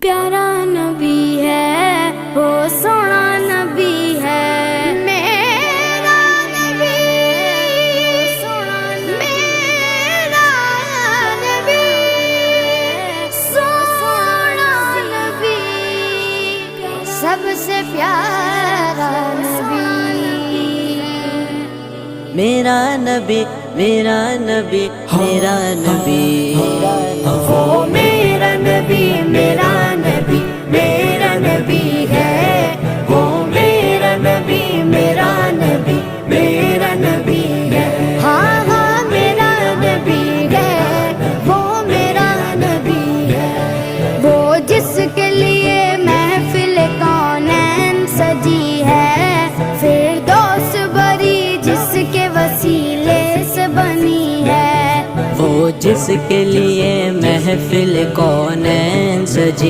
پیارا نبی ہے، وہ سونا نبی ہے، میرا نبی، سونا میرا نبی، سونا نبی، سب سے پیارا نبی، میرا نبی میرا نبی میرا نبی، وہ میرا نبی، میرا نبی، میرا نبی ہے، وہ میرا نبی، میرا نبی، میرا نبی ہے، ہاں ہاں میرا نبی ہے، وہ میرا نبی ہے، وہ جس کے لیے محفل کونین سجی ہے، فردوس بری جس کے وسیلے سے بنی ہے، وہ جس کے لیے محفل کونین سجی